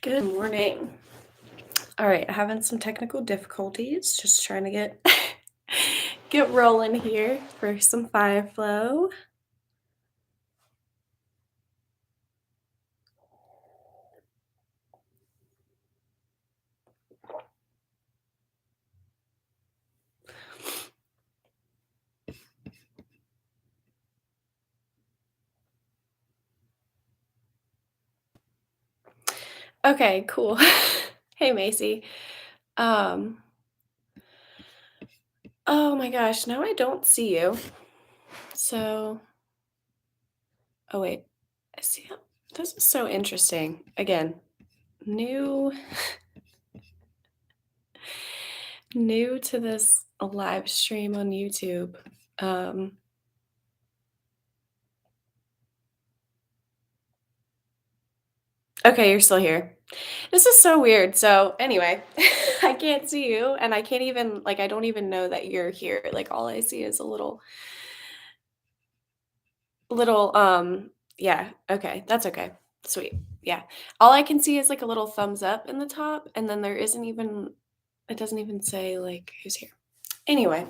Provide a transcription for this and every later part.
Good morning. All right, having some technical difficulties. Just trying to get get rolling here for some fire flow. Okay, cool. Hey, Macy. Um, oh my gosh, now I don't see you. So, oh wait, I see. This is so interesting. Again, new new to this live stream on YouTube. Um, okay, you're still here. This is so weird. So anyway, I can't see you and I can't even I don't even know that you're here. Like all I see is a little yeah, okay. That's okay. Sweet. Yeah. All I can see is like a little thumbs up in the top and then there isn't even it doesn't even say like who's here. Anyway,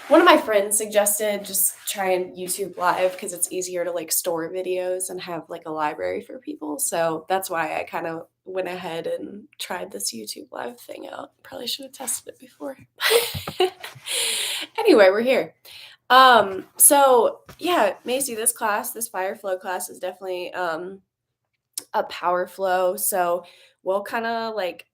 one of my friends suggested just trying YouTube Live because it's easier to like store videos and have like a library for people. So that's why I kind of went ahead and tried this YouTube Live thing out. Probably should have tested it before. Anyway, we're here. So yeah, Macy, this fire flow class is definitely a power flow. So we'll kind of like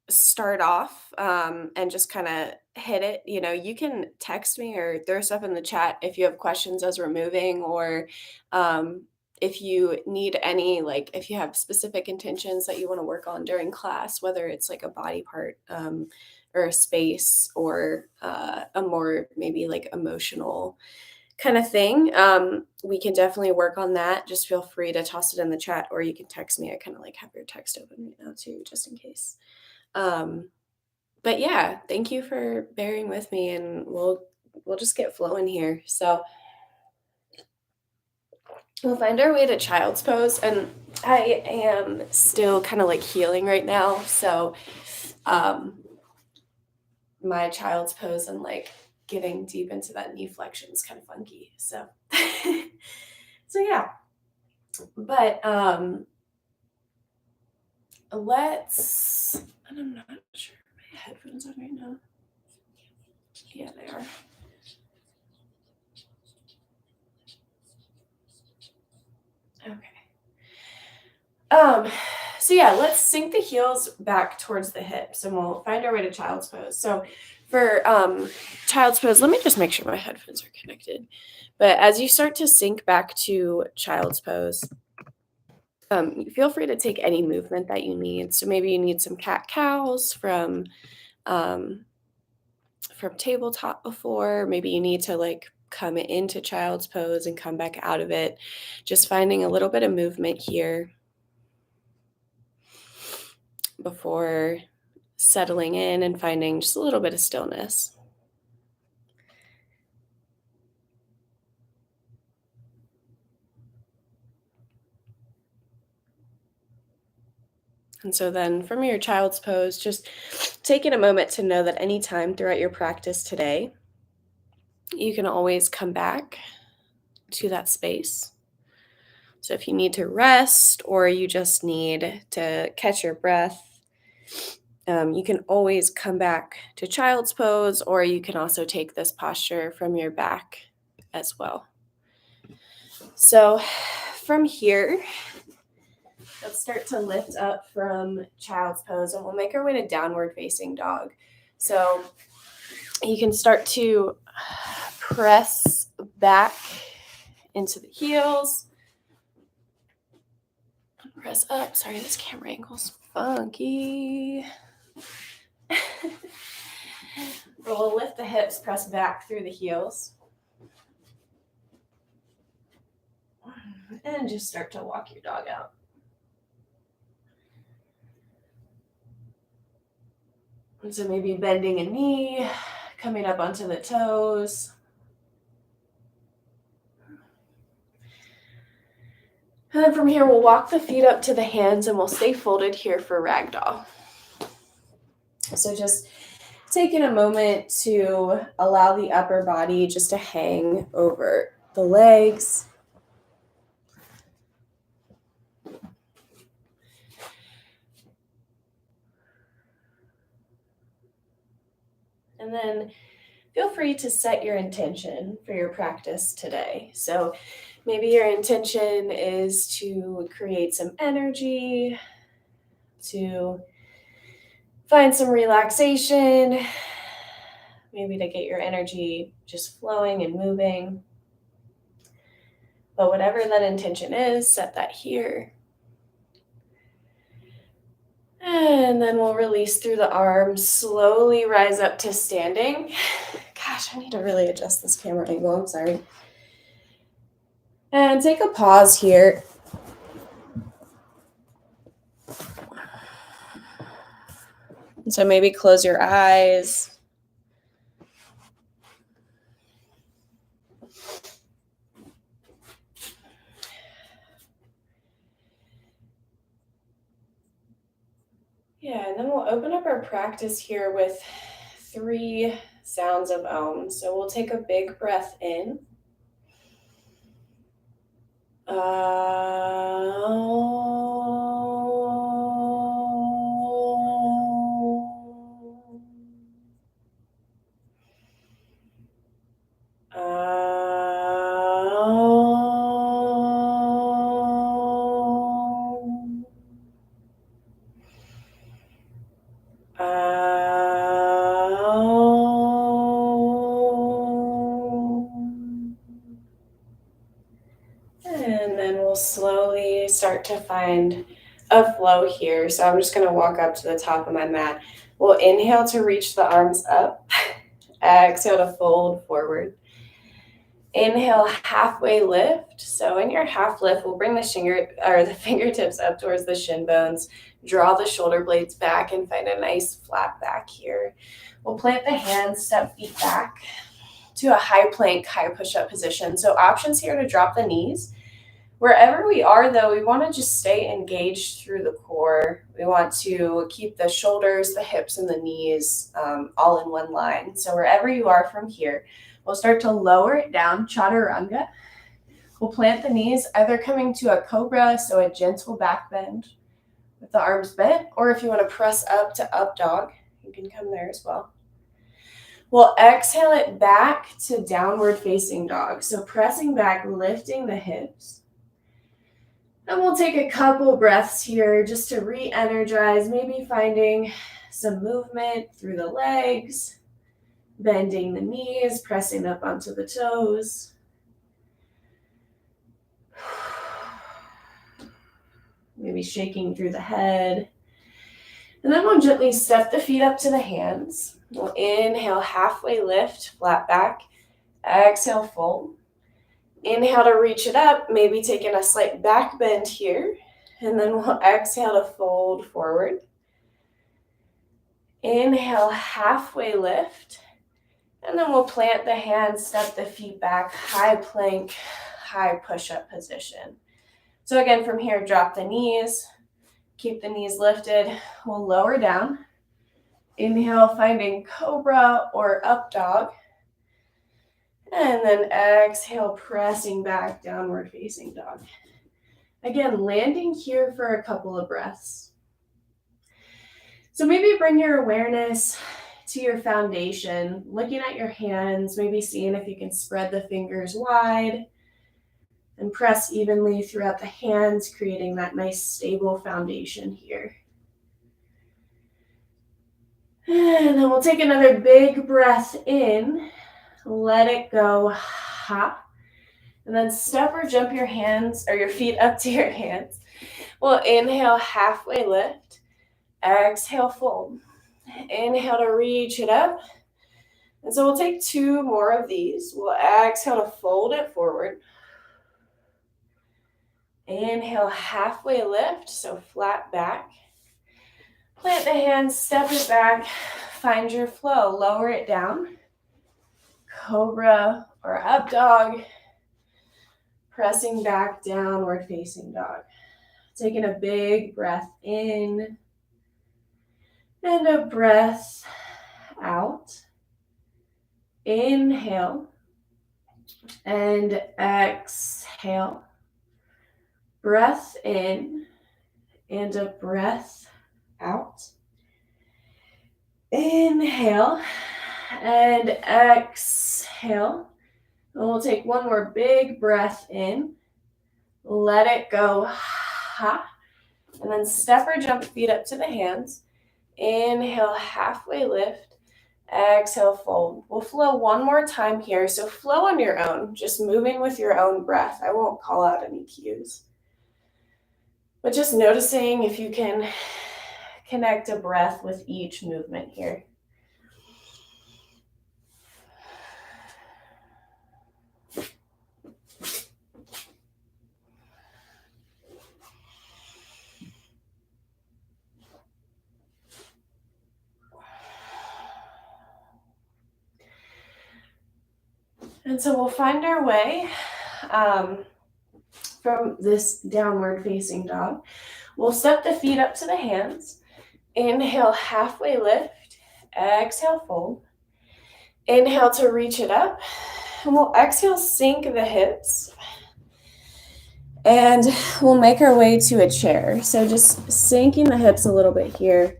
start off and just kind of hit it. You can text me or throw stuff in the chat if you have questions as we're moving, or um, if you need any, like if you have specific intentions that you want to work on during class, whether it's like a body part or a space or a more maybe like emotional kind of thing. We can definitely work on that. Just feel free to toss it in the chat or you can text me. I kind of like have your text open right now too, just in case. Um, but yeah, thank you for bearing with me and we'll just get flowing here. So we'll find our way to child's pose and I am still kind of like healing right now. So um my child's pose and like getting deep into that knee flexion is kind of funky. So so yeah. But let's and I'm not sure my headphones on right now. Yeah, they are. Okay. Um, so yeah, let's sink the heels back towards the hips and we'll find our way to child's pose. So for child's pose, let me just make sure my headphones are connected. But as you start to sink back to child's pose, feel free to take any movement that you need. So maybe you need some cat cows um, from tabletop before. Maybe you need to like come into child's pose and come back out of it. Just finding a little bit of movement here before settling in and finding just a little bit of stillness. And so then from your child's pose, just taking a moment to know that anytime throughout your practice today, you can always come back to that space. So if you need to rest or you just need to catch your breath, you can always come back to child's pose, or you can also take this posture from your back as well. So from here, let's start to lift up from child's pose and we'll make our way to downward facing dog. So you can start to press back into the heels. Press up. Sorry, this camera angle's funky. We'll lift the hips, press back through the heels. And just start to walk your dog out. And so maybe bending a knee, coming up onto the toes. And then from here, we'll walk the feet up to the hands and we'll stay folded here for ragdoll. So just taking a moment to allow the upper body just to hang over the legs. And then feel free to set your intention for your practice today. So maybe your intention is to create some energy, to find some relaxation, maybe to get your energy just flowing and moving. But whatever that intention is, set that here. And then we'll release through the arms, slowly rise up to standing. Gosh, I need to really adjust this camera angle, I'm sorry. And take a pause here. So maybe close your eyes. Yeah, and then we'll open up our practice here with 3 sounds of Om. So we'll take a big breath in. And then we'll slowly start to find a flow here. So I'm just going to walk up to the top of my mat. We'll inhale to reach the arms up. Exhale to fold forward. Inhale, halfway lift. So in your half lift, we'll bring the fingertips up towards the shin bones. Draw the shoulder blades back and find a nice flat back here. We'll plant the hands, step feet back to a high plank, high push-up position. So options here to drop the knees. Wherever we are, though, we want to just stay engaged through the core. We want to keep the shoulders, the hips, and the knees all in one line. So wherever you are from here, we'll start to lower it down, chaturanga. We'll plant the knees, either coming to a cobra, so a gentle back bend with the arms bent, or if you want to press up to up dog, you can come there as well. We'll exhale it back to downward facing dog. So pressing back, lifting the hips. And we'll take a couple breaths here just to re-energize, maybe finding some movement through the legs, bending the knees, pressing up onto the toes. Maybe shaking through the head. And then we'll gently step the feet up to the hands. We'll inhale, halfway lift, flat back. Exhale, fold. Inhale to reach it up, maybe taking a slight back bend here. And then we'll exhale to fold forward. Inhale, halfway lift. And then we'll plant the hands, step the feet back, high plank, high push-up position. So again, from here, drop the knees. Keep the knees lifted. We'll lower down. Inhale, finding cobra or up dog. And then exhale, pressing back, downward facing dog. Again, landing here for a couple of breaths. So maybe bring your awareness to your foundation, looking at your hands, maybe seeing if you can spread the fingers wide and press evenly throughout the hands, creating that nice stable foundation here. And then we'll take another big breath in. Let it go, ha. And then step or jump your hands or your feet up to your hands. We'll inhale, halfway lift. Exhale, fold. Inhale to reach it up. And so we'll take 2 more of these. We'll exhale to fold it forward. Inhale, halfway lift, so flat back. Plant the hands, step it back. Find your flow, lower it down. Cobra or up dog. Pressing back, downward facing dog. Taking a big breath in and a breath out. Inhale and exhale. Breath in and a breath out. Inhale and exhale. And we'll take one more big breath in. Let it go. Ha. And then step or jump feet up to the hands. Inhale, halfway lift. Exhale, fold. We'll flow one more time here. So flow on your own, just moving with your own breath. I won't call out any cues. But just noticing if you can connect a breath with each movement here. And so we'll find our way from this downward facing dog. We'll step the feet up to the hands. Inhale, halfway lift. Exhale, fold. Inhale to reach it up. And we'll exhale, sink the hips. And we'll make our way to a chair. So just sinking the hips a little bit here.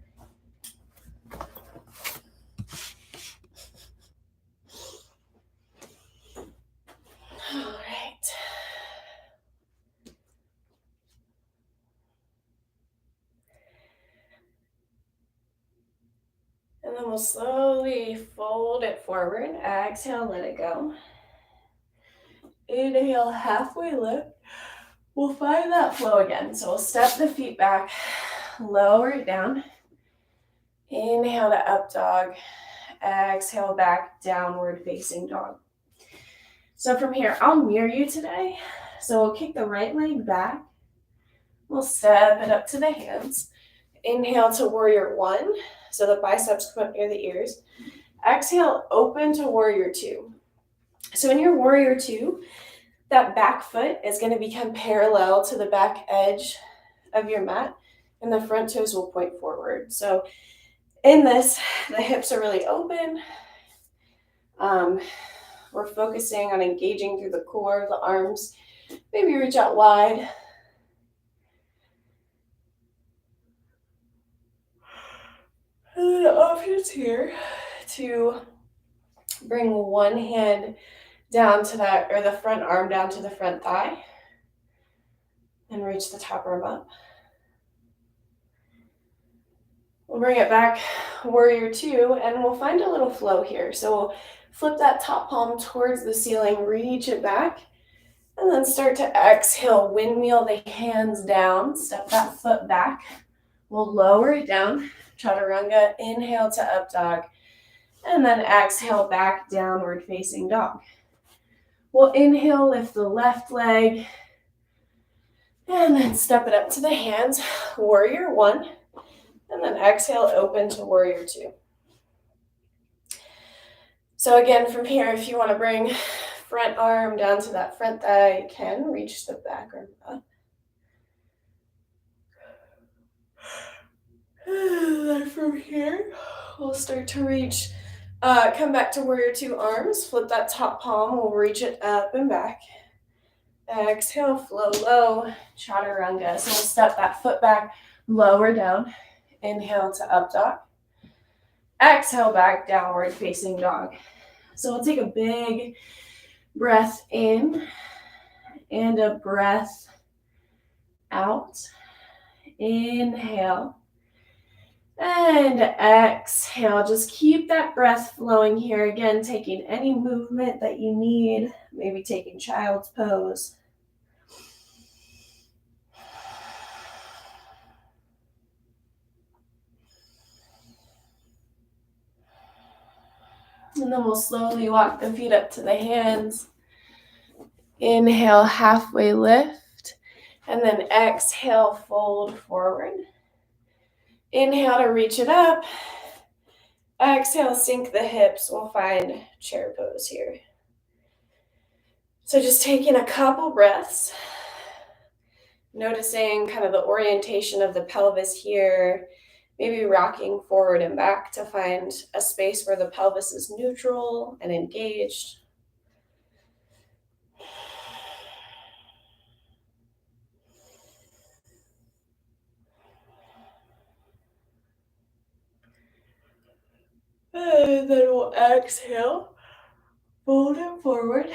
All right. And then we'll slowly fold it forward. Exhale, let it go. Inhale, halfway lift. We'll find that flow again. So we'll step the feet back, lower it down. Inhale to up dog. Exhale back, downward facing dog. So from here, I'll mirror you today. So we'll kick the right leg back. We'll step it up to the hands. Inhale to warrior one. So the biceps come up near the ears. Exhale, open to warrior two. So in your warrior two, that back foot is going to become parallel to the back edge of your mat, and the front toes will point forward. So in this, the hips are really open. We're focusing on engaging through the core of the arms. Maybe reach out wide. And the options here to bring one hand down to that, or the front arm down to the front thigh, and reach the top arm up. We'll bring it back, warrior two, and we'll find a little flow here. So we'll flip that top palm towards the ceiling, reach it back, and then start to exhale, windmill the hands down, step that foot back. We'll lower it down, chaturanga, inhale to up dog, and then exhale back, downward facing dog. We'll inhale, lift the left leg, and then step it up to the hands, warrior one, and then exhale, open to warrior two. So again, from here, if you want to bring front arm down to that front thigh, you can reach the back arm up. And then from here, we'll start to reach, come back to warrior two arms, flip that top palm, we'll reach it up and back. Exhale, flow low, chaturanga. So we'll step that foot back, lower down. Inhale to up dog. Exhale back, downward facing dog. So we'll take a big breath in and a breath out. Inhale and exhale. Just keep that breath flowing here. Again, taking any movement that you need, maybe taking child's pose. And then we'll slowly walk the feet up to the hands. Inhale, halfway lift. And then exhale, fold forward. Inhale to reach it up. Exhale, sink the hips. We'll find chair pose here. So just taking a couple breaths, noticing kind of the orientation of the pelvis here, maybe rocking forward and back to find a space where the pelvis is neutral and engaged. And then we'll exhale, fold it forward.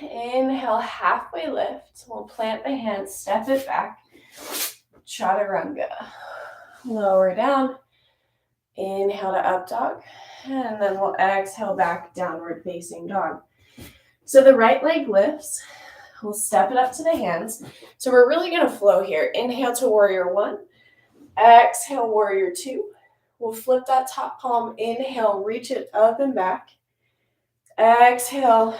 Inhale, halfway lift. We'll plant the hands, step it back. Chaturanga. Lower down. Inhale to up dog. And then we'll exhale back, downward facing dog. So the right leg lifts. We'll step it up to the hands. So we're really going to flow here. Inhale to warrior one. Exhale, warrior two. We'll flip that top palm. Inhale, reach it up and back. Exhale,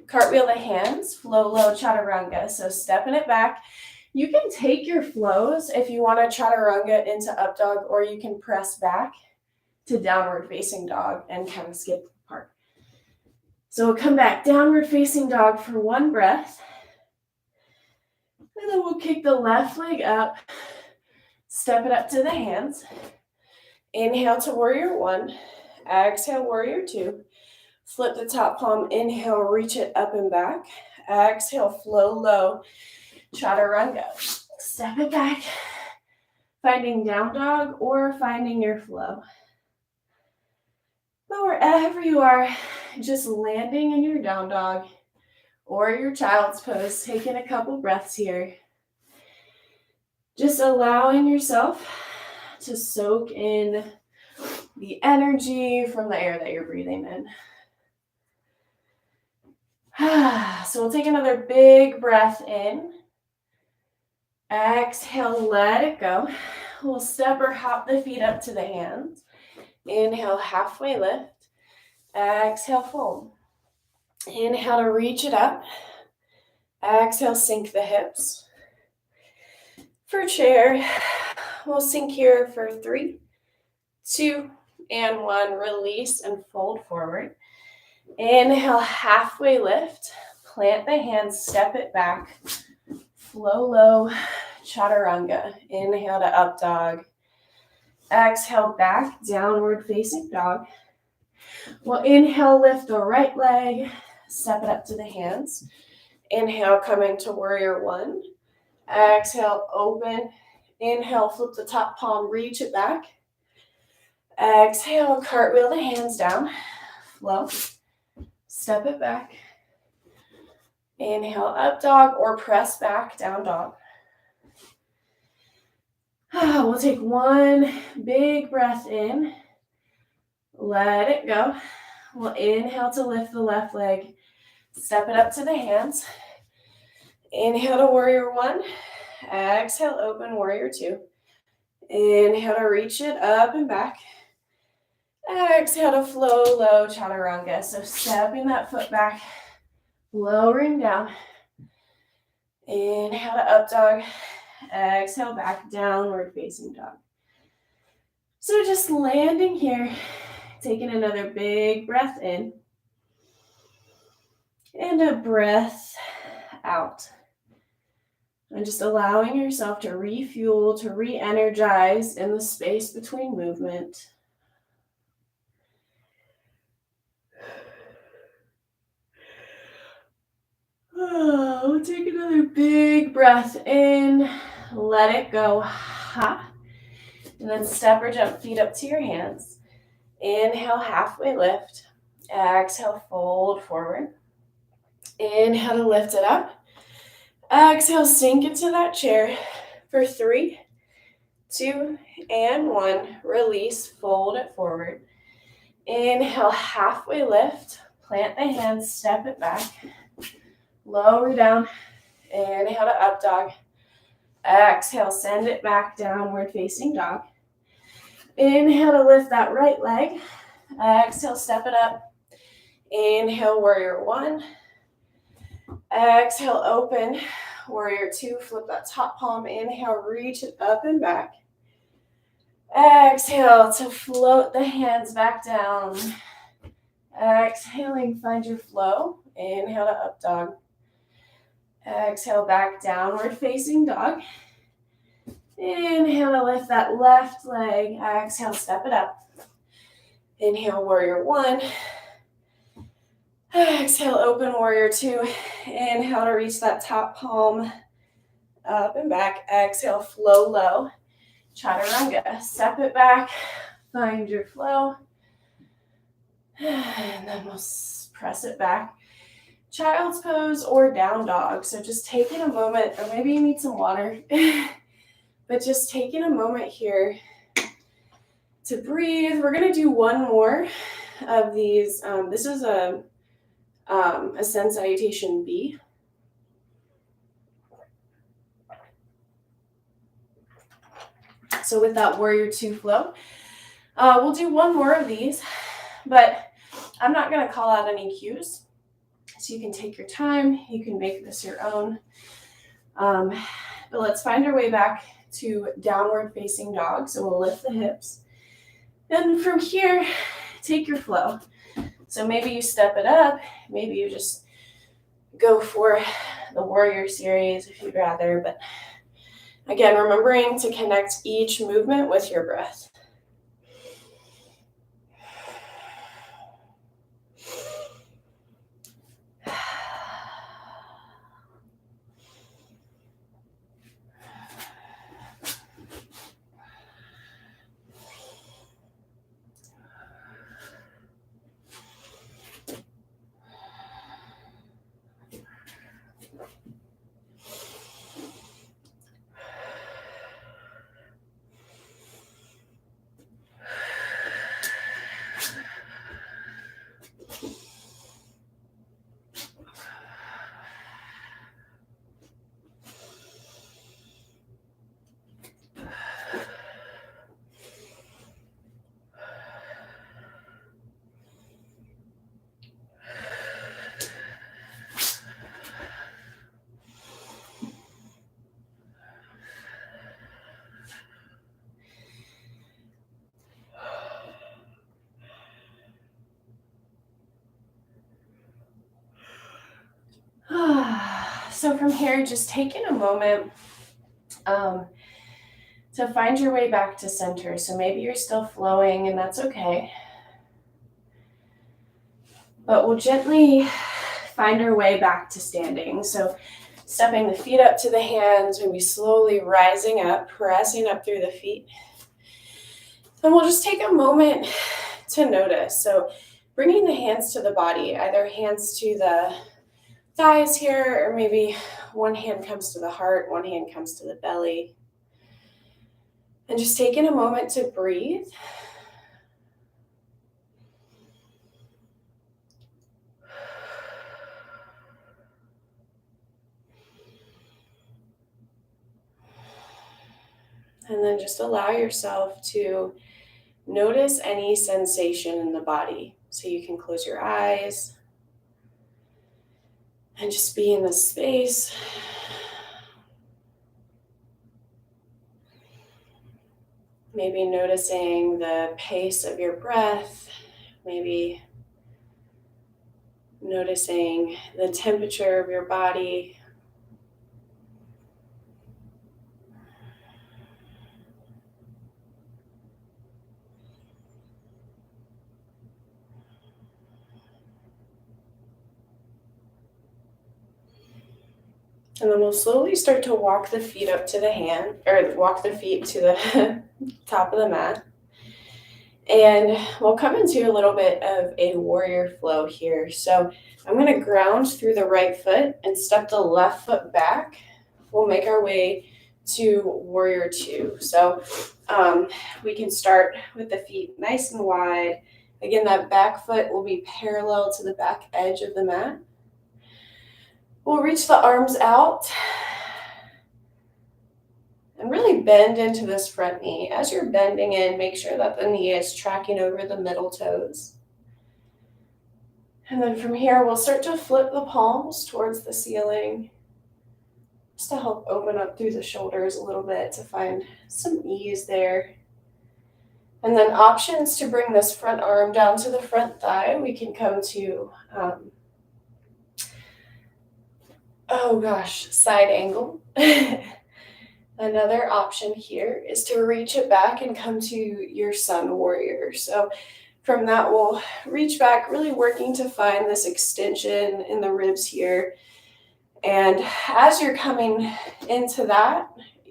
cartwheel the hands, flow low chaturanga. So stepping it back. You can take your flows if you want to chaturanga into up dog, or you can press back to downward facing dog and kind of skip the part. So we'll come back downward facing dog for one breath. And then we'll kick the left leg up, step it up to the hands. Inhale to warrior one. Exhale, warrior two. Flip the top palm. Inhale, reach it up and back. Exhale, flow low. Chaturanga. Step it back. Finding down dog or finding your flow. But wherever you are, just landing in your down dog or your child's pose, taking a couple breaths here. Just allowing yourself to soak in the energy from the air that you're breathing in. So we'll take another big breath in. Exhale, let it go. We'll step or hop the feet up to the hands. Inhale, halfway lift. Exhale, fold. Inhale to reach it up. Exhale, sink the hips. For chair, we'll sink here for 3, 2, and 1. Release and fold forward. Inhale, halfway lift. Plant the hands, step it back. Flow low, chaturanga. Inhale to up dog. Exhale, back, downward facing dog. We'll inhale, lift the right leg, step it up to the hands. Inhale, coming to warrior one. Exhale, open. Inhale, flip the top palm, reach it back. Exhale, cartwheel the hands down. Flow. Step it back. Inhale, up dog or press back, down dog. We'll take one big breath in. Let it go. We'll inhale to lift the left leg. Step it up to the hands. Inhale to warrior one. Exhale, open, warrior two. Inhale to reach it up and back. Exhale to flow low, chaturanga. So stepping that foot back, lowering down. Inhale to up dog. Exhale, back, downward facing dog. So just landing here, taking another big breath in. And a breath out. And just allowing yourself to refuel, to re-energize in the space between movement. We'll take another big breath in. Let it go. Ha. And then step or jump feet up to your hands. Inhale, halfway lift. Exhale, fold forward. Inhale to lift it up. Exhale, sink into that chair for 3, 2, and 1. Release, fold it forward. Inhale, halfway lift. Plant the hands, step it back. Lower down. Inhale to up dog. Exhale, send it back, downward facing dog. Inhale to lift that right leg. Exhale, step it up. Inhale, warrior one. Exhale, open. Warrior two, flip that top palm. Inhale, reach it up and back. Exhale to float the hands back down. Exhaling, find your flow. Inhale to up dog. Exhale back, downward facing dog. Inhale to lift that left leg. Exhale, step it up. Inhale, warrior one. Exhale, open warrior two. Inhale to reach that top palm up and back. Exhale, flow low. Chaturanga. Step it back. Find your flow. And then we'll press it back. Child's pose or down dog. So just taking a moment, or maybe you need some water, but just taking a moment here to breathe. We're going to do one more of these. This is a Ascend Salutation B. So with that warrior two flow, we'll do one more of these, but I'm not going to call out any cues. So you can take your time. You can make this your own. But let's find our way back to downward facing dog. So we'll lift the hips. And from here, take your flow. So maybe you step it up. Maybe you just go for the warrior series if you'd rather. But again, remembering to connect each movement with your breath. So from here, just taking a moment to find your way back to center. So maybe you're still flowing, and that's okay. But we'll gently find our way back to standing. So stepping the feet up to the hands, maybe slowly rising up, pressing up through the feet. And we'll just take a moment to notice. So bringing the hands to the body, either hands to the thighs here, or maybe one hand comes to the heart, one hand comes to the belly. And just taking a moment to breathe. And then just allow yourself to notice any sensation in the body. So you can close your eyes and just be in this space. Maybe noticing the pace of your breath, maybe noticing the temperature of your body. And then we'll slowly start to walk the feet up to the hand, or walk the feet to the top of the mat. And we'll come into a little bit of a warrior flow here. So I'm going to ground through the right foot and step the left foot back. We'll make our way to warrior two. So we can start with the feet nice and wide. Again, that back foot will be parallel to the back edge of the mat. We'll reach the arms out and really bend into this front knee. As you're bending in, make sure that the knee is tracking over the middle toes. And then from here, we'll start to flip the palms towards the ceiling, just to help open up through the shoulders a little bit to find some ease there. And then options to bring this front arm down to the front thigh. We can come to Oh gosh, side angle. Another option here is to reach it back and come to your sun warrior. So from that, we'll reach back, really working to find this extension in the ribs here. And as you're coming into that,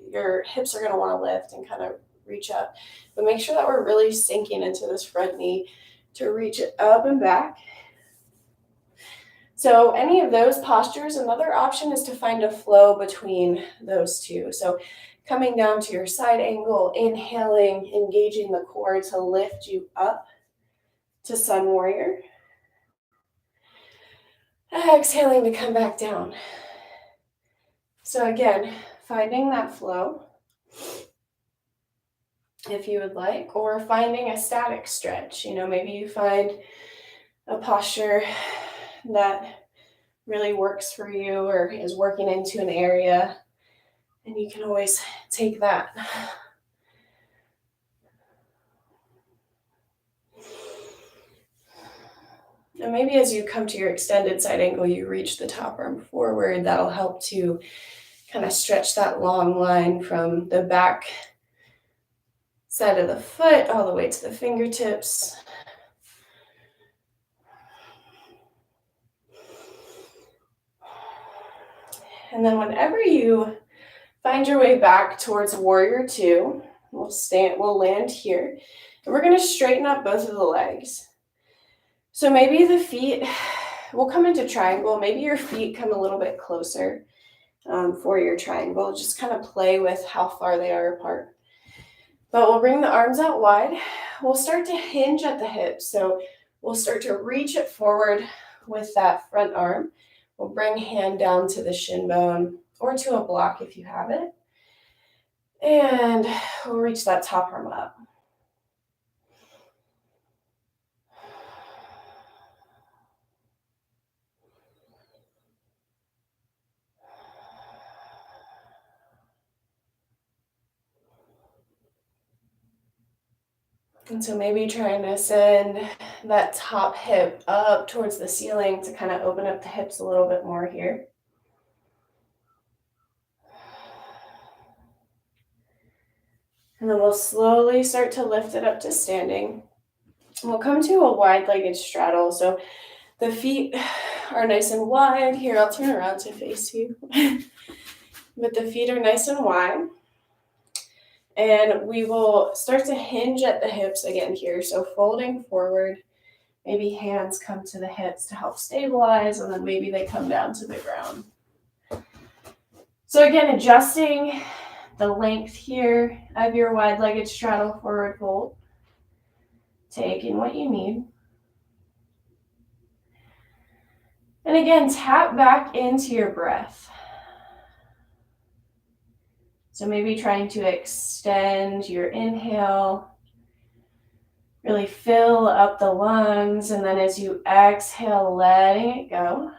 your hips are going to want to lift and kind of reach up. But make sure that we're really sinking into this front knee to reach it up and back. So any of those postures, another option is to find a flow between those two. So coming down to your side angle, inhaling, engaging the core to lift you up to sun warrior. Exhaling to come back down. So again, finding that flow, if you would like, or finding a static stretch. Maybe you find a posture that really works for you or is working into an area, and you can always take that. And maybe as you come to your extended side angle, you reach the top arm forward. That'll help to kind of stretch that long line from the back side of the foot all the way to the fingertips. And then whenever you find your way back towards warrior two, we'll land here. And we're going to straighten up both of the legs. So maybe the feet will come into triangle. Maybe your feet come a little bit closer for your triangle. Just kind of play with how far they are apart. But we'll bring the arms out wide. We'll start to hinge at the hips. So we'll start to reach it forward with that front arm. We'll bring hand down to the shin bone or to a block if you have it. And we'll reach that top arm up. And so maybe trying to send that top hip up towards the ceiling to kind of open up the hips a little bit more here. And then we'll slowly start to lift it up to standing. We'll come to a wide-legged straddle. So the feet are nice and wide. Here, I'll turn around to face you. But the feet are nice and wide. And we will start to hinge at the hips again here. So folding forward, maybe hands come to the hips to help stabilize, and then maybe they come down to the ground. So again, adjusting the length here of your wide-legged straddle forward fold. Taking what you need. And again, tap back into your breath. So maybe trying to extend your inhale, really fill up the lungs, and then as you exhale, letting it go.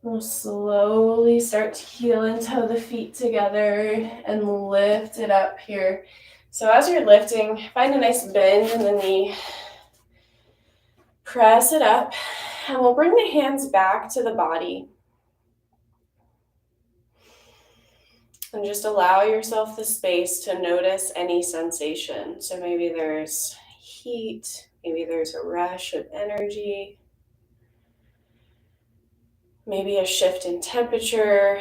We'll slowly start to heel and toe the feet together and lift it up here. So as you're lifting, find a nice bend in the knee. Press it up, and we'll bring the hands back to the body. And just allow yourself the space to notice any sensation. So maybe there's heat, maybe there's a rush of energy, maybe a shift in temperature.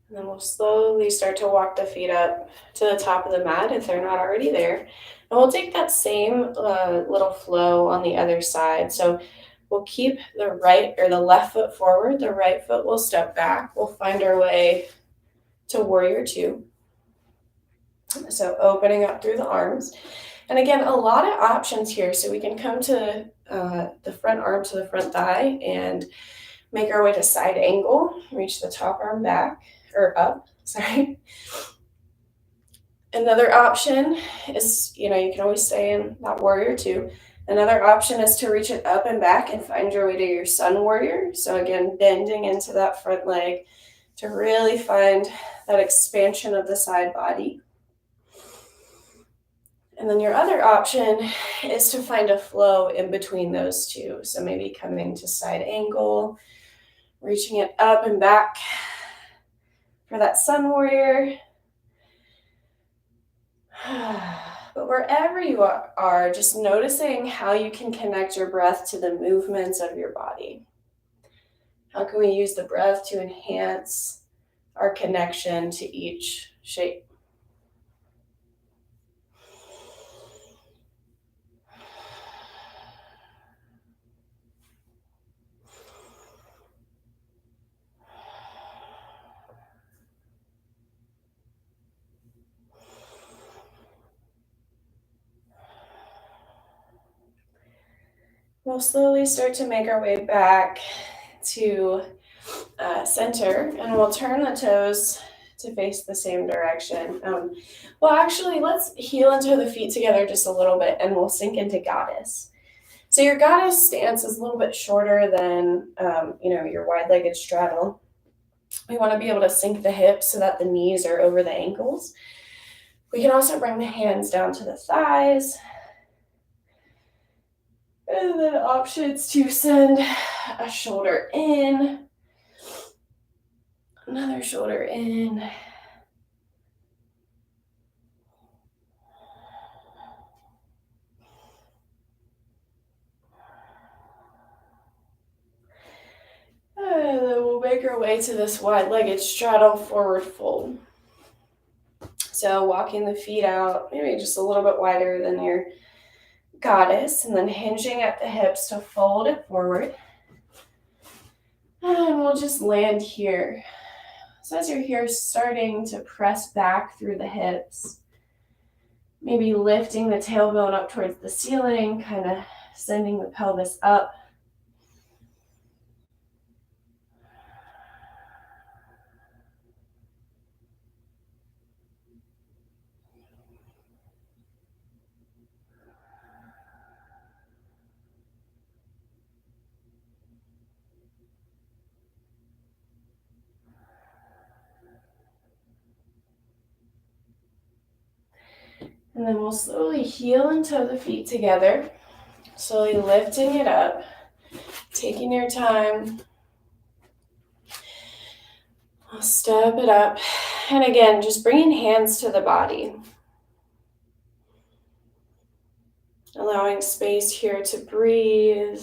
And then we'll slowly start to walk the feet up to the top of the mat if they're not already there. And we'll take that same little flow on the other side. So we'll keep the right or the left foot forward. The right foot will step back. We'll find our way to warrior two. So opening up through the arms. And again, a lot of options here. So we can come to the front arm to the front thigh, and Make our way to side angle, reach the top arm back, or up, sorry. Another option is, you can always stay in that warrior two. Another option is to reach it up and back and find your way to your sun warrior. So again, bending into that front leg to really find that expansion of the side body. And then your other option is to find a flow in between those two. So maybe coming to side angle, reaching it up and back for that sun warrior. But wherever you are, just noticing how you can connect your breath to the movements of your body. How can we use the breath to enhance our connection to each shape? We'll slowly start to make our way back to center, and we'll turn the toes to face the same direction. Well, actually, let's heel into the feet together just a little bit, and we'll sink into goddess. So your goddess stance is a little bit shorter than your wide-legged straddle. We want to be able to sink the hips so that the knees are over the ankles. We can also bring the hands down to the thighs. And then options to send a shoulder in, another shoulder in. And then we'll make our way to this wide-legged straddle forward fold. So walking the feet out, maybe just a little bit wider than your goddess, and then hinging at the hips to fold it forward. And we'll just land here. So as you're here, starting to press back through the hips, maybe lifting the tailbone up towards the ceiling, kind of sending the pelvis up. And then we'll slowly heel and toe the feet together, slowly lifting it up, taking your time. I'll step it up. And again, just bringing hands to the body. Allowing space here to breathe.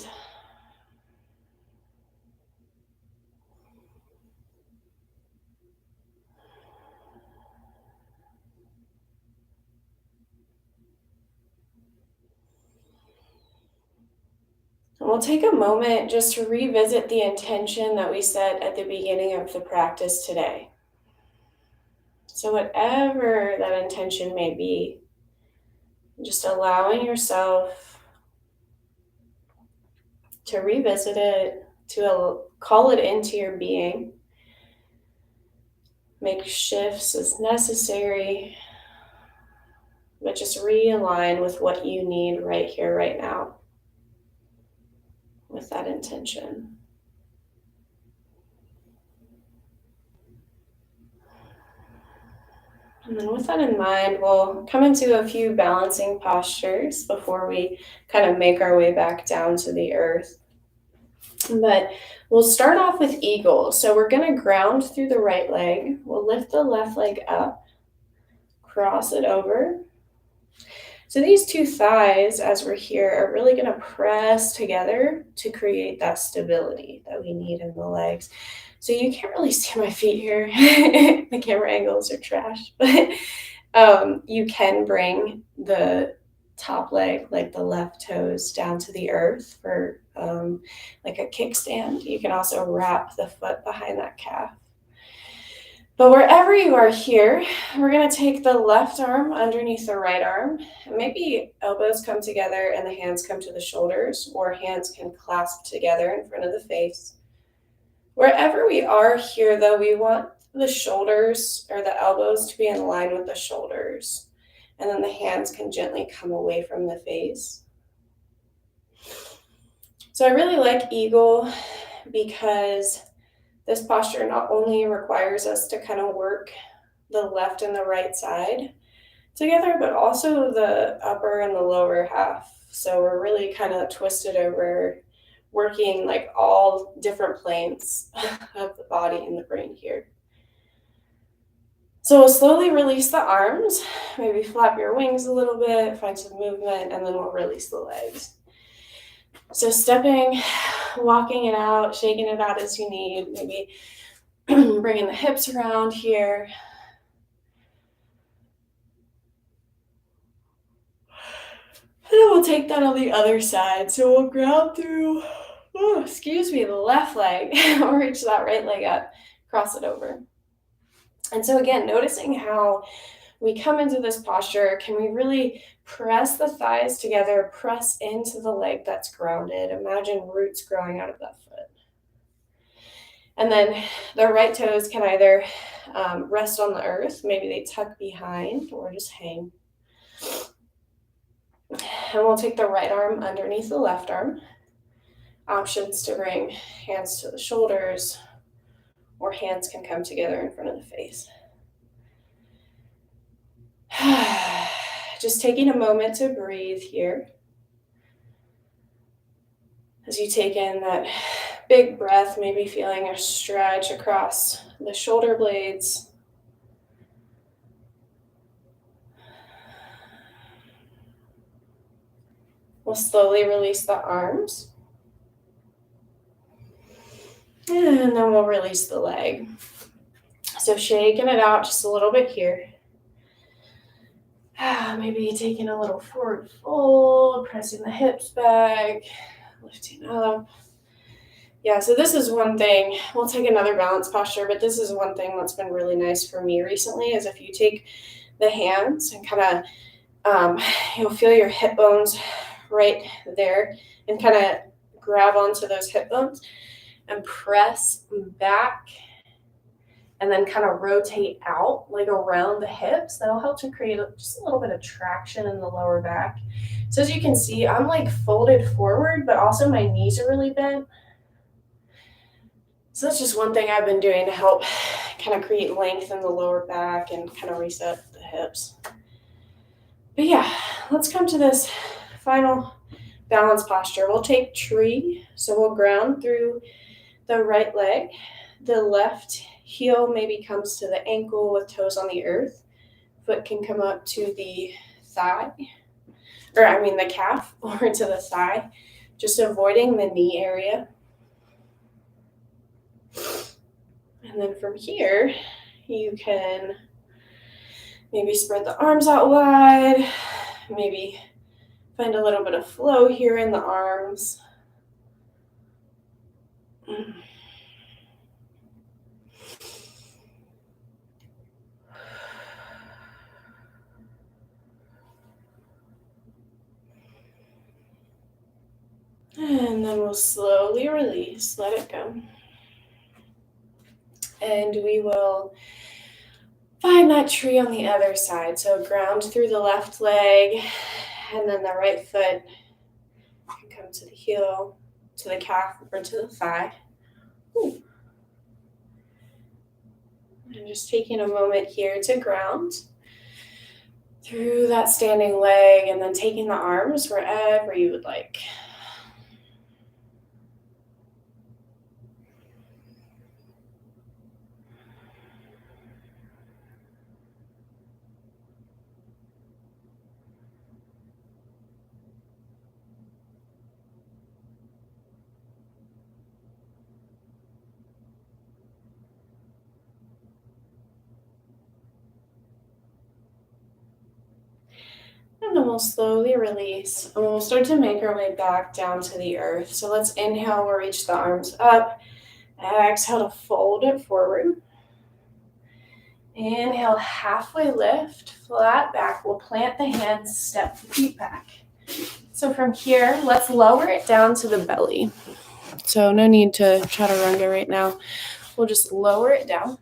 And we'll take a moment just to revisit the intention that we set at the beginning of the practice today. So whatever that intention may be, just allowing yourself to revisit it, to call it into your being. Make shifts as necessary, but just realign with what you need right here, right now, with that intention. And then with that in mind, we'll come into a few balancing postures before we kind of make our way back down to the earth. But we'll start off with eagle. So we're going to ground through the right leg. We'll lift the left leg up, cross it over. So these two thighs, as we're here, are really going to press together to create that stability that we need in the legs. So you can't really see my feet here. The camera angles are trash, but you can bring the top leg, like the left toes, down to the earth for like a kickstand. You can also wrap the foot behind that calf. But wherever you are here, we're going to take the left arm underneath the right arm. And maybe elbows come together and the hands come to the shoulders, or hands can clasp together in front of the face. Wherever we are here, though, we want the shoulders or the elbows to be in line with the shoulders. And then the hands can gently come away from the face. So I really like eagle because this posture not only requires us to kind of work the left and the right side together, but also the upper and the lower half. So we're really kind of twisted over, working like all different planes of the body and the brain here. So we'll slowly release the arms, maybe flap your wings a little bit, find some movement, and then we'll release the legs. So stepping, walking it out, shaking it out as you need, maybe bringing the hips around here. And then we'll take that on the other side. So we'll ground through, the left leg, or reach that right leg up, cross it over. And so again, noticing how we come into this posture, can we really press the thighs together, press into the leg that's grounded. Imagine roots growing out of that foot. And then the right toes can either rest on the earth, maybe they tuck behind, or just hang. And we'll take the right arm underneath the left arm. Options to bring hands to the shoulders, or hands can come together in front of the face. Just taking a moment to breathe here. As you take in that big breath, maybe feeling a stretch across the shoulder blades. We'll slowly release the arms. And then we'll release the leg. So shaking it out just a little bit here. Maybe taking a little forward fold, pressing the hips back, lifting up. Yeah, so this is one thing. We'll take another balance posture, but this is one thing that's been really nice for me recently is if you take the hands and kind of, you'll feel your hip bones right there and kind of grab onto those hip bones and press back and then kind of rotate out like around the hips. That'll help to create just a little bit of traction in the lower back. So as you can see, I'm like folded forward, but also my knees are really bent. So that's just one thing I've been doing to help kind of create length in the lower back and kind of reset the hips. But yeah, let's come to this final balance posture. We'll take tree. So we'll ground through the right leg. The left heel maybe comes to the ankle with toes on the earth. Foot can come up to the thigh, the calf, or to the thigh, just avoiding the knee area. And then from here, you can maybe spread the arms out wide, maybe find a little bit of flow here in the arms. And then we'll slowly release, let it go. And we will find that tree on the other side. So ground through the left leg, and then the right foot can come to the heel, to the calf, or to the thigh. Ooh. And just taking a moment here to ground through that standing leg, and then taking the arms wherever you would like. And then we'll slowly release, and we'll start to make our way back down to the earth. So let's inhale, we'll reach the arms up. Exhale to fold it forward. Inhale, halfway lift, flat back. We'll plant the hands, step the feet back. So from here, let's lower it down to the belly. So no need to chaturanga right now. We'll just lower it down.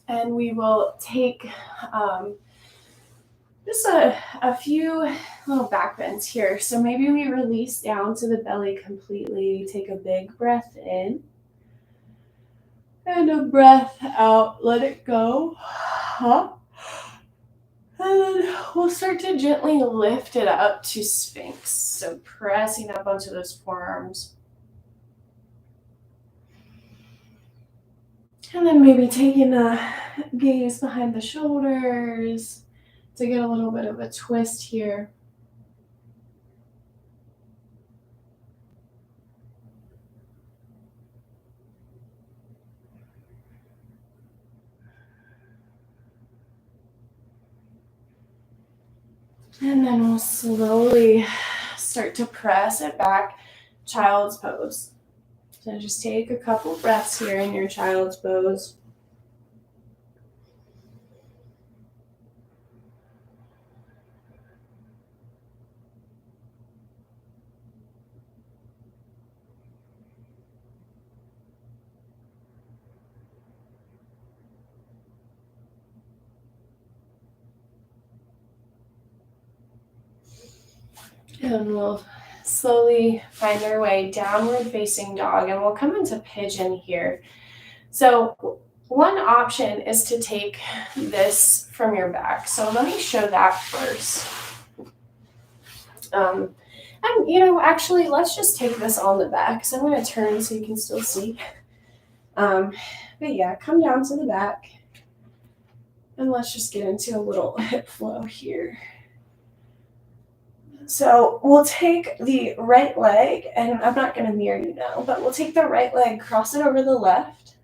And we will take just a few little back bends here. So maybe we release down to the belly completely. Take a big breath in. And a breath out. Let it go. Huh? And then we'll start to gently lift it up to Sphinx. So pressing up onto those forearms. And then maybe taking a gaze behind the shoulders to get a little bit of a twist here. And then we'll slowly start to press it back, child's pose. So just take a couple breaths here in your child's pose. And we'll slowly find our way downward facing dog, and we'll come into pigeon here. So one option is to take this from your back. So let me show that first. And actually, let's just take this on the back. So I'm going to turn so you can still see. But yeah, come down to the back. And let's just get into a little hip flow here. So we'll take the right leg, and I'm not going to mirror you now, but we'll take the right leg, cross it over the left.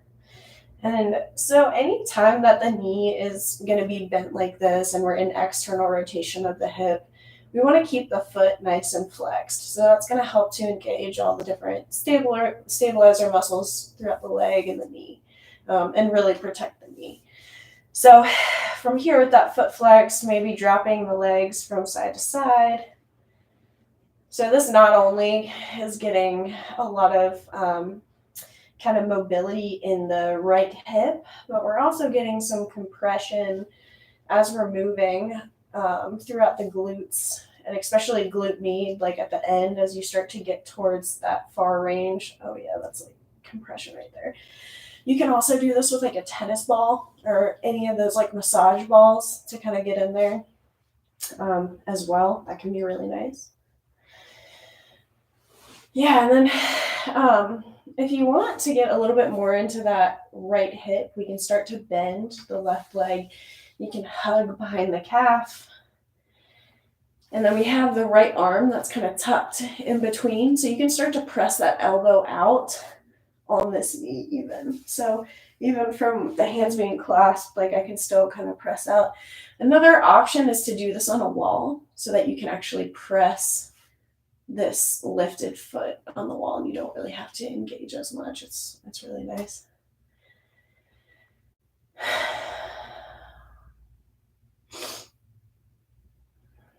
And so anytime that the knee is going to be bent like this and we're in external rotation of the hip, we want to keep the foot nice and flexed. So that's going to help to engage all the different stabilizer muscles throughout the leg and the knee, and really protect the knee. So from here with that foot flex, maybe dropping the legs from side to side. So this not only is getting a lot of kind of mobility in the right hip, but we're also getting some compression as we're moving throughout the glutes, and especially glute med, like at the end as you start to get towards that far range. Oh yeah, that's like compression right there. You can also do this with like a tennis ball or any of those like massage balls to kind of get in there as well. That can be really nice. Yeah, and then if you want to get a little bit more into that right hip, we can start to bend the left leg. You can hug behind the calf. And then we have the right arm that's kind of tucked in between. So you can start to press that elbow out on this knee even. So even from the hands being clasped, like I can still kind of press out. Another option is to do this on a wall so that you can actually press this lifted foot on the wall and you don't really have to engage as much. It's really nice.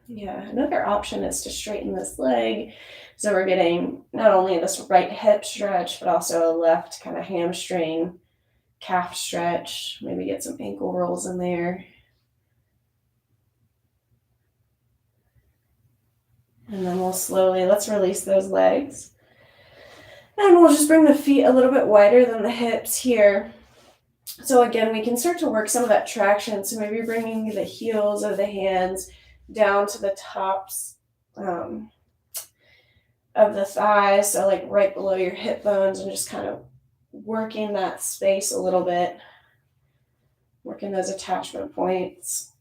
Yeah, another option is to straighten this leg. So we're getting not only this right hip stretch, but also a left kind of hamstring, calf stretch. Maybe get some ankle rolls in there. And then we'll slowly, let's release those legs. And we'll just bring the feet a little bit wider than the hips here. So again, we can start to work some of that traction. So maybe bringing the heels of the hands down to the tops of the thighs. So like right below your hip bones, and just kind of working that space a little bit. Working those attachment points.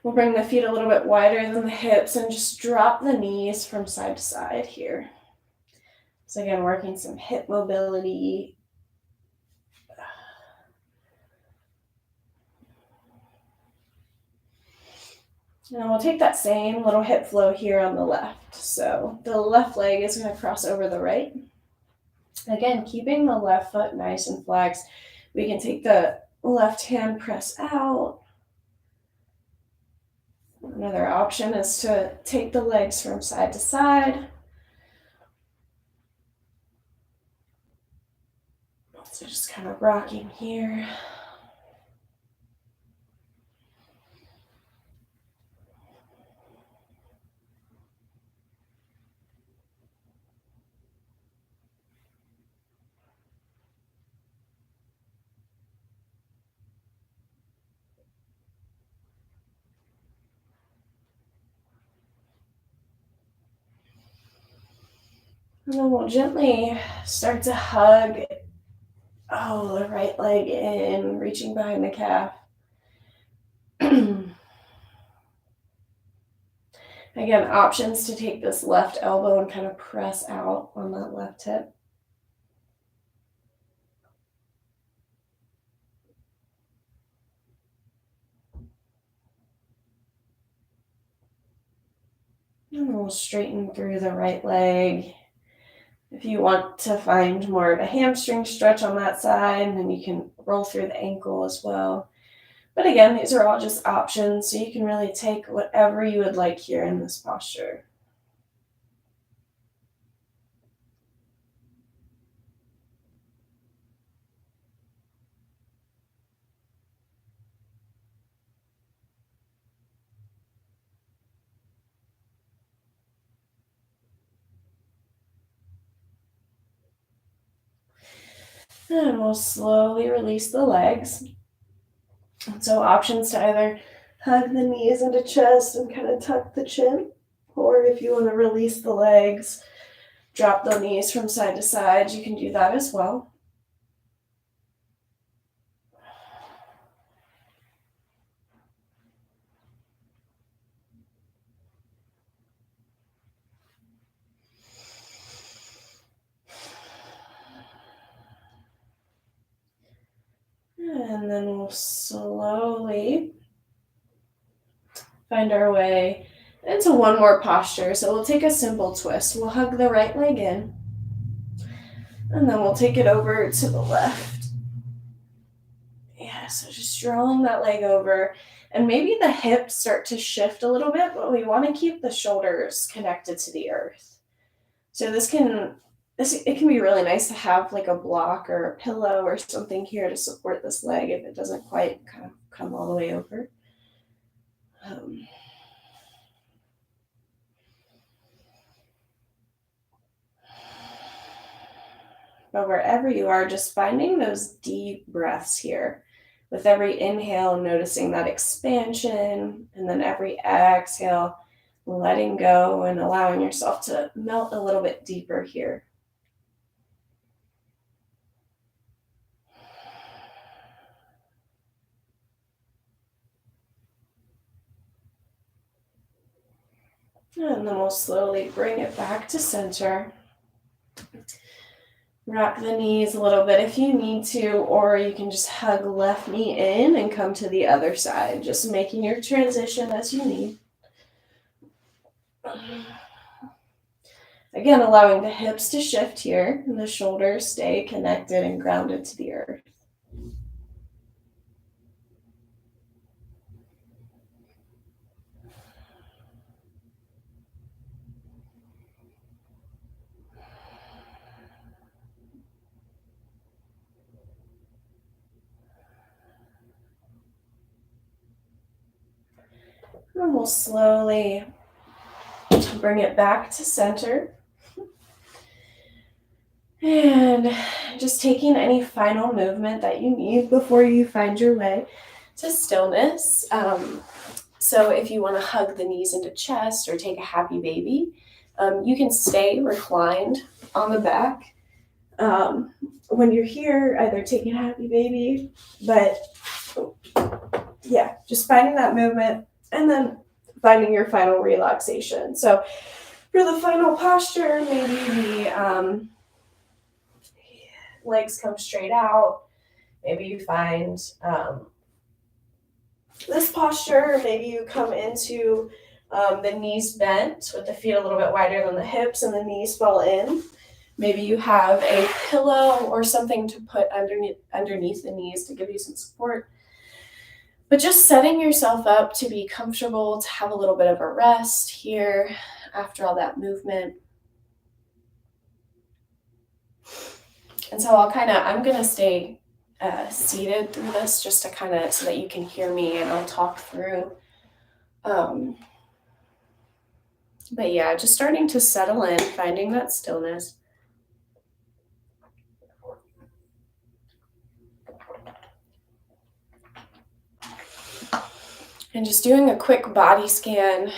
We'll bring the feet a little bit wider than the hips and just drop the knees from side to side here. So again, working some hip mobility. And we'll take that same little hip flow here on the left. So the left leg is going to cross over the right. Again, keeping the left foot nice and flexed. We can take the left hand, press out. Another option is to take the legs from side to side. So just kind of rocking here. And then we'll gently start to hug, the right leg in, reaching behind the calf. Again, options to take this left elbow and kind of press out on that left hip. And we'll straighten through the right leg. If you want to find more of a hamstring stretch on that side, then you can roll through the ankle as well. But again, these are all just options, so you can really take whatever you would like here in this posture. And we'll slowly release the legs. So options to either hug the knees into chest and kind of tuck the chin, or if you want to release the legs, drop the knees from side to side, you can do that as well. And then we'll slowly find our way into one more posture. So we'll take a simple twist. We'll hug the right leg in, and then we'll take it over to the left. Yeah, so just rolling that leg over. And maybe the hips start to shift a little bit, but we want to keep the shoulders connected to the earth. So it can be really nice to have like a block or a pillow or something here to support this leg if it doesn't quite kind of come all the way over. But wherever you are, just finding those deep breaths here. With every inhale, noticing that expansion, and then every exhale, letting go and allowing yourself to melt a little bit deeper here. And then we'll slowly bring it back to center. Rock the knees a little bit if you need to, or you can just hug left knee in and come to the other side, just making your transition as you need. Again, allowing the hips to shift here and the shoulders stay connected and grounded to the earth. And we'll slowly bring it back to center. And just taking any final movement that you need before you find your way to stillness. So if you want to hug the knees into chest or take a happy baby, you can stay reclined on the back. When you're here, either taking a happy baby, but yeah, just finding that movement and then finding your final relaxation. So for the final posture, maybe the legs come straight out. Maybe you find this posture. Maybe you come into the knees bent with the feet a little bit wider than the hips and the knees fall in. Maybe you have a pillow or something to put underneath the knees to give you some support. But just setting yourself up to be comfortable, to have a little bit of a rest here after all that movement. And so I'm going to stay seated through this just to kind of, so that you can hear me and I'll talk through. Um, but yeah, just starting to settle in, finding that stillness. And just doing a quick body scan.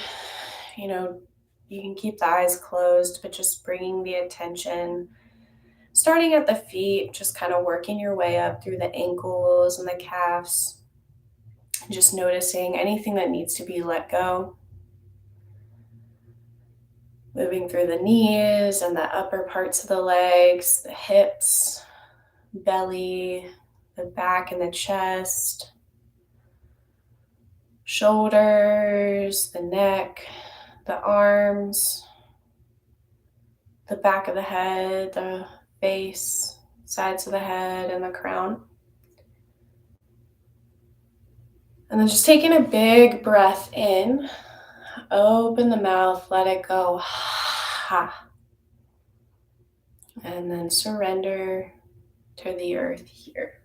You know, you can keep the eyes closed, but just bringing the attention, starting at the feet, just kind of working your way up through the ankles and the calves, just noticing anything that needs to be let go. Moving through the knees and the upper parts of the legs, the hips, belly, the back and the chest, shoulders, the neck, the arms, the back of the head, the face, sides of the head, and the crown. And then just taking a big breath in, open the mouth, let it go. And then surrender to the earth here.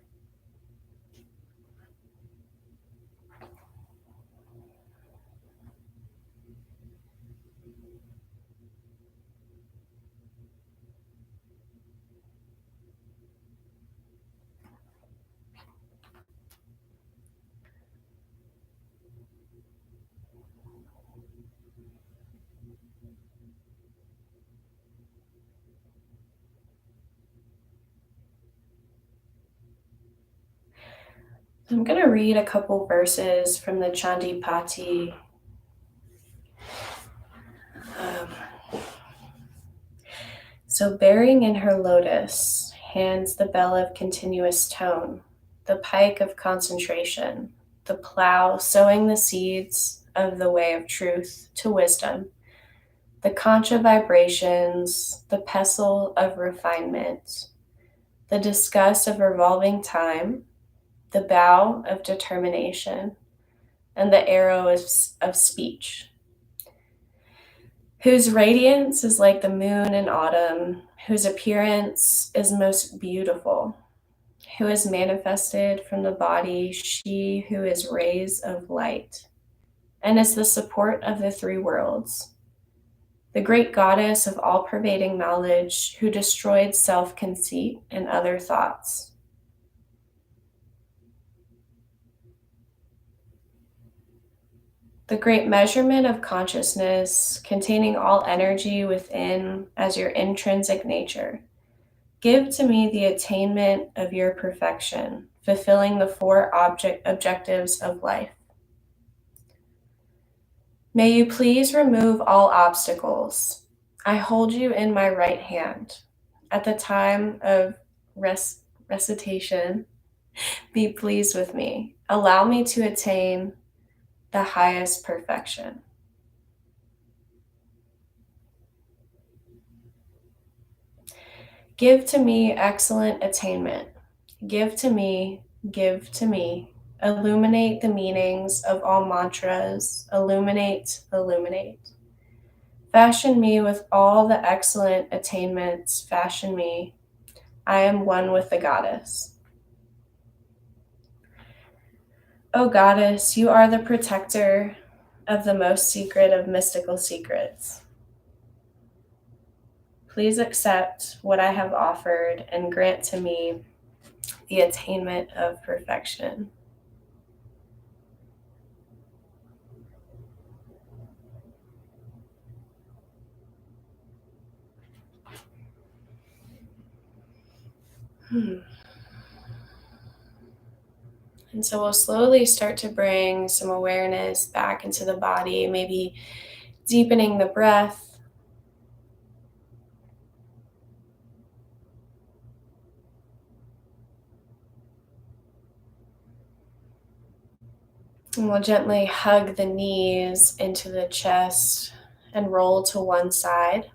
I'm going to read a couple verses from the Chandipati. So bearing in her lotus hands the bell of continuous tone, the pike of concentration, the plow sowing the seeds of the way of truth to wisdom, the concha vibrations, the pestle of refinement, the discuss of revolving time, the bow of determination, and the arrow of speech, whose radiance is like the moon in autumn, whose appearance is most beautiful, who is manifested from the body, she who is rays of light, and is the support of the three worlds, the great goddess of all-pervading knowledge, who destroyed self-conceit and other thoughts. The great measurement of consciousness, containing all energy within as your intrinsic nature. Give to me the attainment of your perfection, fulfilling the four objectives of life. May you please remove all obstacles. I hold you in my right hand. At the time of recitation, be pleased with me. Allow me to attain the highest perfection. Give to me excellent attainment. Give to me, give to me. Illuminate the meanings of all mantras. Illuminate, illuminate. Fashion me with all the excellent attainments. Fashion me. I am one with the goddess. O goddess, you are the protector of the most secret of mystical secrets. Please accept what I have offered and grant to me the attainment of perfection. And so we'll slowly start to bring some awareness back into the body, maybe deepening the breath. And we'll gently hug the knees into the chest and roll to one side.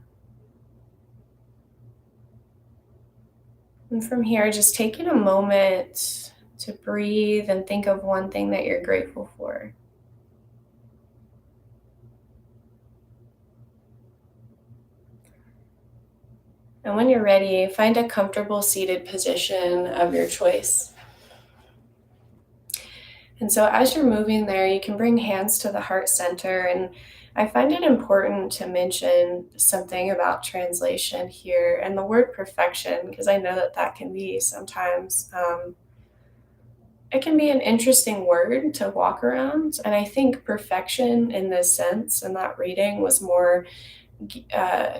And from here, just taking a moment to breathe and think of one thing that you're grateful for. And when you're ready, find a comfortable seated position of your choice. And so as you're moving there, you can bring hands to the heart center. And I find it important to mention something about translation here and the word perfection, because I know that that can be sometimes, it can be an interesting word to walk around. And I think perfection in this sense in that reading was more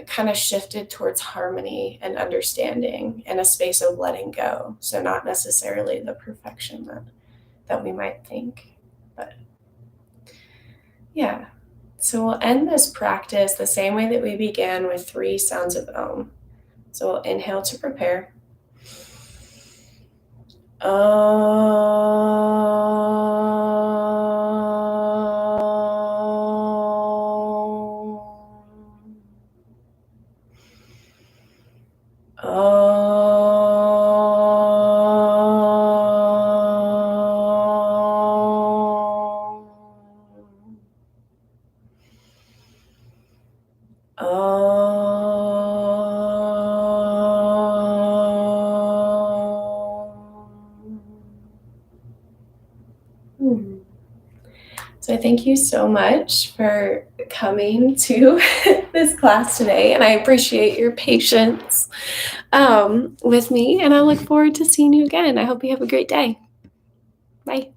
kind of shifted towards harmony and understanding and a space of letting go. So not necessarily the perfection that we might think. But yeah. So we'll end this practice the same way that we began with 3 sounds of Om. So we'll inhale to prepare. So I thank you so much for coming to this class today, and I appreciate your patience with me, and I look forward to seeing you again. I hope you have a great day. Bye.